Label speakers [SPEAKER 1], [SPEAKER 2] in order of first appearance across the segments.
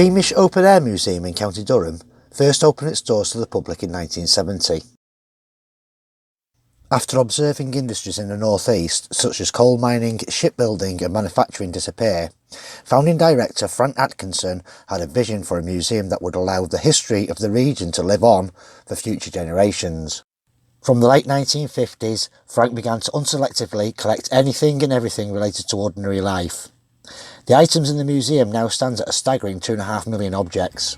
[SPEAKER 1] Beamish Open Air Museum in County Durham first opened its doors to the public in 1970. After observing industries in the northeast, such as coal mining, shipbuilding and manufacturing disappear, founding director Frank Atkinson had a vision for a museum that would allow the history of the region to live on for future generations. From the late 1950s, Frank began to unselectively collect anything and everything related to ordinary life. The items in the museum now stands at a staggering 2.5 million objects.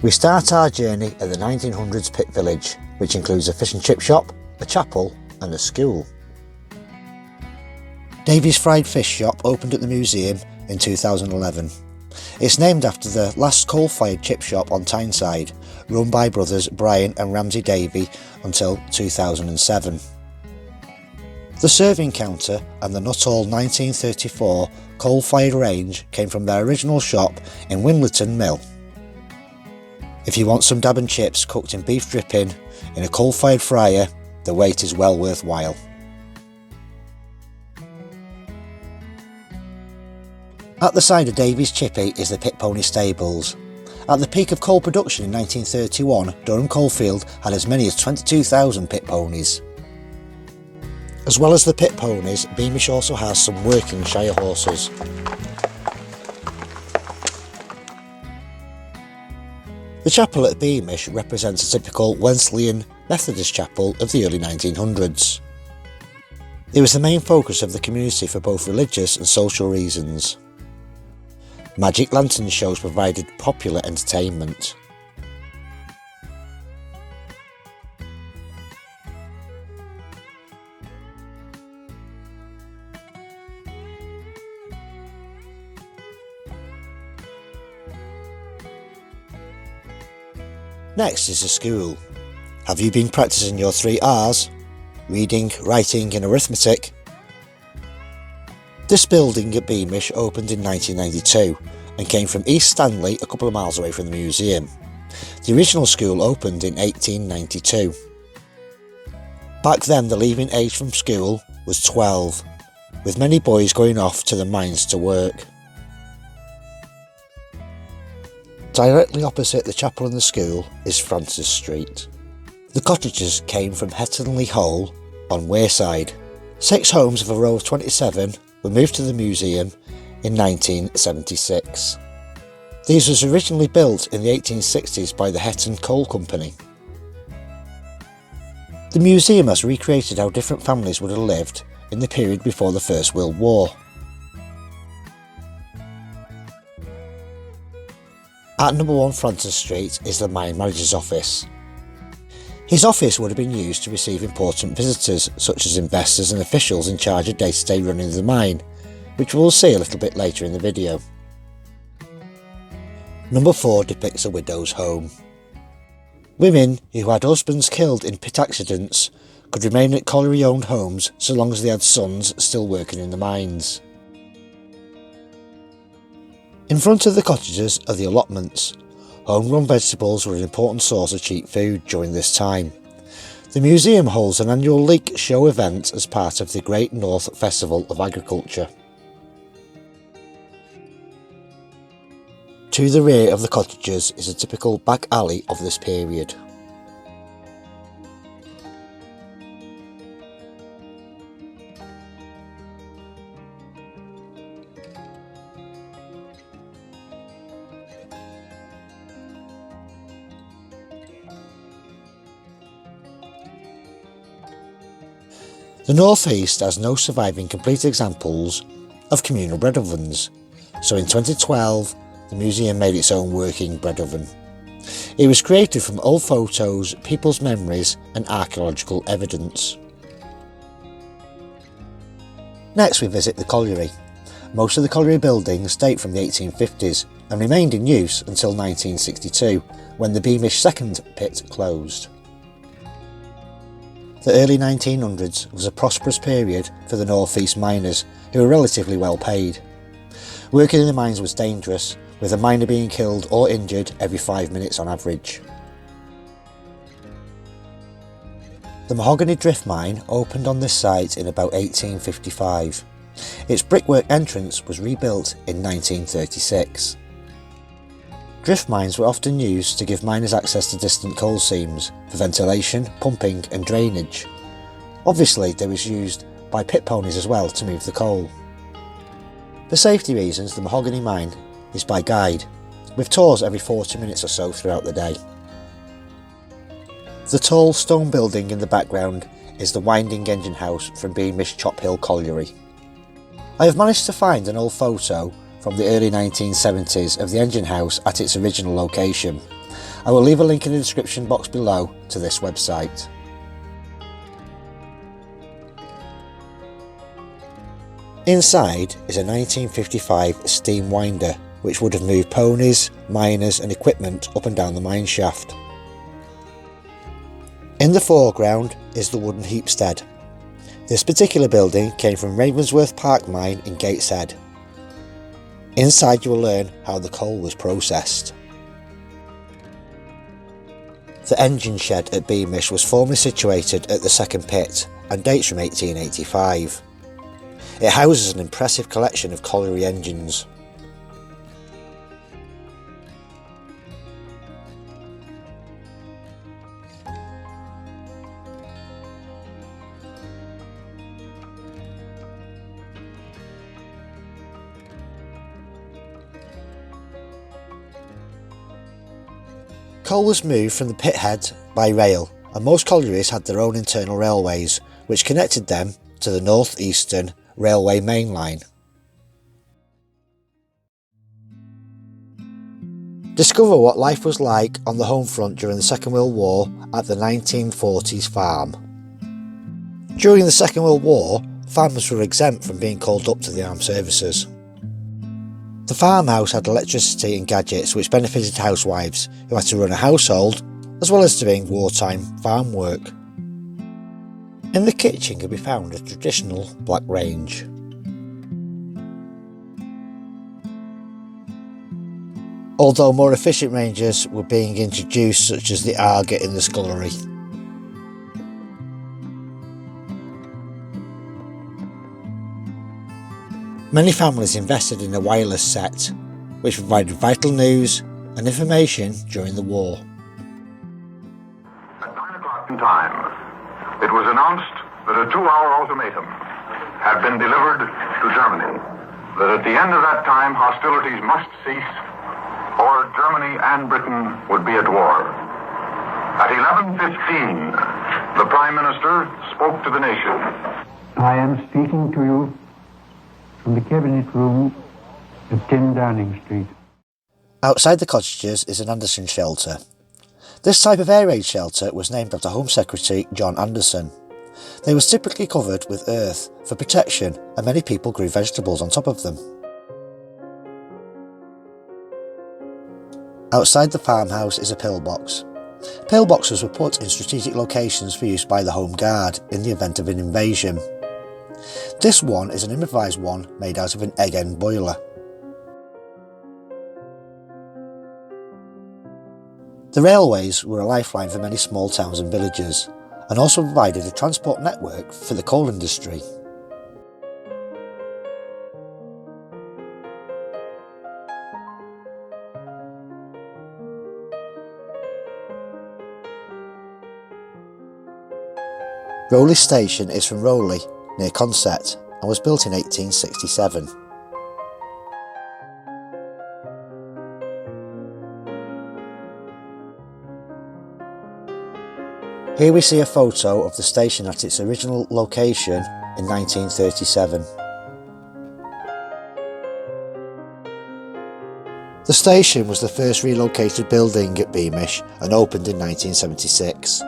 [SPEAKER 1] We start our journey at the 1900s Pit Village, which includes a fish and chip shop, a chapel and a school. Davy's Fried Fish Shop opened at the museum in 2011. It's named after the last coal-fired chip shop on Tyneside, run by brothers Brian and Ramsey Davy until 2007. The serving counter and the Nuttall 1934 coal-fired range came from their original shop in Winlerton Mill. If you want some dab and chips cooked in beef dripping in a coal-fired fryer, the wait is well worthwhile. At the side of Davy's Chippy is the Pit Pony Stables. At the peak of coal production in 1931, Durham Coalfield had as many as 22,000 pit ponies. As well as the pit ponies, Beamish also has some working shire horses. The chapel at Beamish represents a typical Wesleyan Methodist chapel of the early 1900s. It was the main focus of the community for both religious and social reasons. Magic lantern shows provided popular entertainment. Next is the school. Have you been practicing your 3 R's? Reading, writing and arithmetic? This building at Beamish opened in 1992 and came from East Stanley, a couple of miles away from the museum. The original school opened in 1892. Back then the leaving age from school was 12, with many boys going off to the mines to work. Directly opposite the chapel and the school is Francis Street. The cottages came from Hettonley Hole on Wayside. 6 homes of a row of 27 were moved to the museum in 1976. These was originally built in the 1860s by the Hetton Coal Company. The museum has recreated how different families would have lived in the period before the First World War. At number 1 Francis Street is the mine manager's office. His office would have been used to receive important visitors such as investors and officials in charge of day-to-day running of the mine, which we'll see a little bit later in the video. Number 4 depicts a widow's home. Women who had husbands killed in pit accidents could remain at colliery-owned homes so long as they had sons still working in the mines. In front of the cottages are the allotments. Homegrown vegetables were an important source of cheap food during this time. The museum holds an annual leek show event as part of the Great North Festival of Agriculture. To the rear of the cottages is a typical back alley of this period. The North East has no surviving complete examples of communal bread ovens, so in 2012 the museum made its own working bread oven. It was created from old photos, people's memories and archaeological evidence. Next we visit the colliery. Most of the colliery buildings date from the 1850s and remained in use until 1962 when the Beamish second pit closed. The early 1900s was a prosperous period for the North East miners, who were relatively well paid. Working in the mines was dangerous, with a miner being killed or injured every 5 minutes on average. The Mahogany Drift Mine opened on this site in about 1855. Its brickwork entrance was rebuilt in 1936. Drift mines were often used to give miners access to distant coal seams for ventilation, pumping and drainage. Obviously they was used by pit ponies as well to move the coal. For safety reasons, the mahogany mine is by guide, with tours every 40 minutes or so throughout the day. The tall stone building in the background is the winding engine house from Beamish Chapel colliery. I have managed to find an old photo from the early 1970s of the engine house at its original location. I will leave a link in the description box below to this website. Inside is a 1955 steam winder which would have moved ponies, miners and equipment up and down the mine shaft. In the foreground is the wooden heapstead. This particular building came from Ravensworth Park Mine in Gateshead. Inside you will learn how the coal was processed. The engine shed at Beamish was formerly situated at the second pit and dates from 1885. It houses an impressive collection of colliery engines. Coal was moved from the pit head by rail, and most collieries had their own internal railways, which connected them to the North Eastern Railway main line. Discover what life was like on the home front during the Second World War at the 1940s farm. During the Second World War, farmers were exempt from being called up to the armed services. The farmhouse had electricity and gadgets which benefited housewives who had to run a household as well as doing wartime farm work. In the kitchen could be found a traditional black range. Although more efficient ranges were being introduced, such as the Arga in the scullery. Many families invested in a wireless set, which provided vital news and information during the war.
[SPEAKER 2] At 9 o'clock in time, it was announced that a 2-hour ultimatum had been delivered to Germany, that at the end of that time hostilities must cease or Germany and Britain would be at war. At 11:15, the Prime Minister spoke to the nation.
[SPEAKER 3] I am speaking to you from the Cabinet Room at 10 Downing Street.
[SPEAKER 1] Outside the cottages is an Anderson shelter. This type of air raid shelter was named after Home Secretary John Anderson. They were typically covered with earth for protection, and many people grew vegetables on top of them. Outside the farmhouse is a pillbox. Pillboxes were put in strategic locations for use by the Home Guard in the event of an invasion. This one is an improvised one made out of an egg end boiler. The railways were a lifeline for many small towns and villages, and also provided a transport network for the coal industry. Roley Station is from Roley, near Consett, and was built in 1867. Here we see a photo of the station at its original location in 1937. The station was the first relocated building at Beamish and opened in 1976.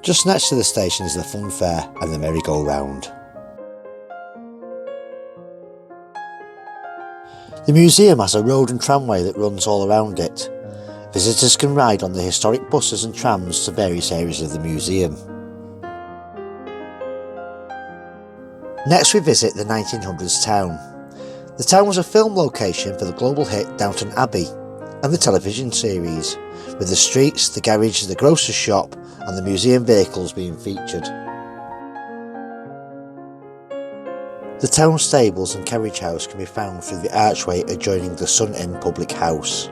[SPEAKER 1] Just next to the station is the fun fair and the merry-go-round. The museum has a road and tramway that runs all around it. Visitors can ride on the historic buses and trams to various areas of the museum. Next we visit the 1900s town. The town was a film location for the global hit Downton Abbey and the television series, with the streets, the garage, the grocer's shop and the museum vehicles being featured. The town stables and carriage house can be found through the archway adjoining the Sun Inn public house.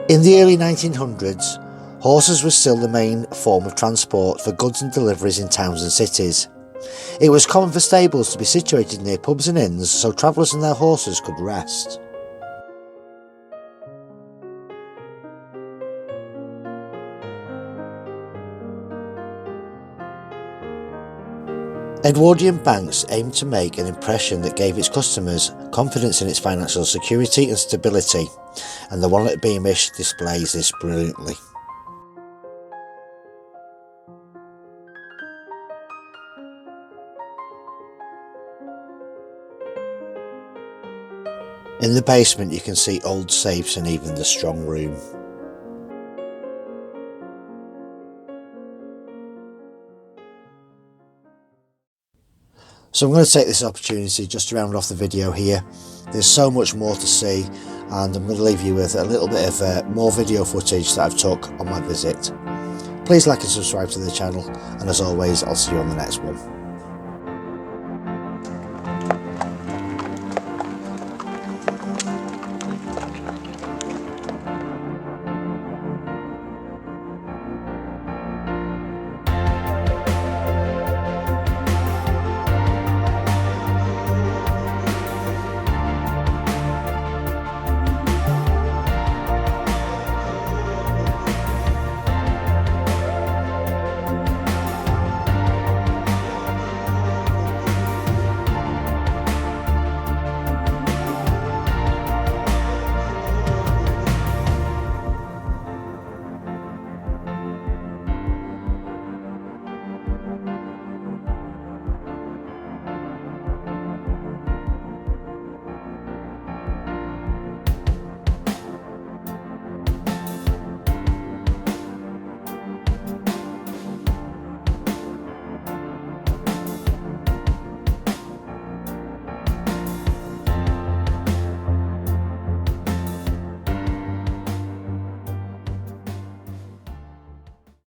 [SPEAKER 1] In the early 1900s, horses were still the main form of transport for goods and deliveries in towns and cities. It was common for stables to be situated near pubs and inns so travellers and their horses could rest. Edwardian banks aimed to make an impression that gave its customers confidence in its financial security and stability, and the one at Beamish displays this brilliantly. In the basement you can see old safes and even the strong room. So I'm going to take this opportunity just to round off the video here. There's so much more to see, and I'm going to leave you with a little bit of more video footage that I've took on my visit. Please like and subscribe to the channel, and as always I'll see you on the next one.